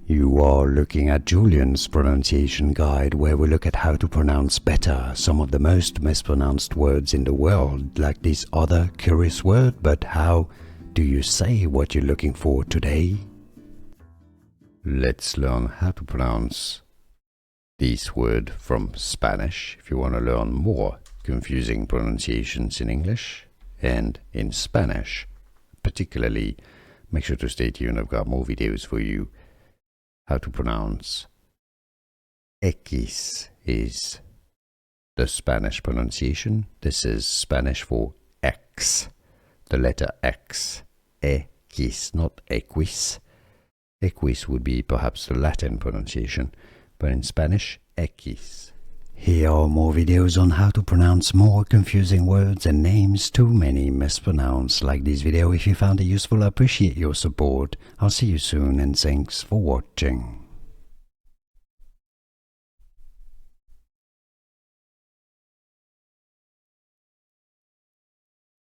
You are looking at Julian's pronunciation guide, where we look at how to pronounce better some of the most mispronounced words in the world, like this other curious word. But how do you say what you're looking for today? Let's learn how to pronounce this word from Spanish if you want to learn more confusing pronunciations in English and in Spanish. Particularly, make sure to stay tuned, I've got more videos for you. How to pronounce Equis is the Spanish pronunciation. This is Spanish for X, the letter X. Equis, not Equis. Equis would be perhaps the Latin pronunciation, but in Spanish, Equis. Here are more videos on how to pronounce more confusing words and names too many mispronounced. Like this video if you found it useful. I appreciate your support. I'll see you soon and thanks for watching.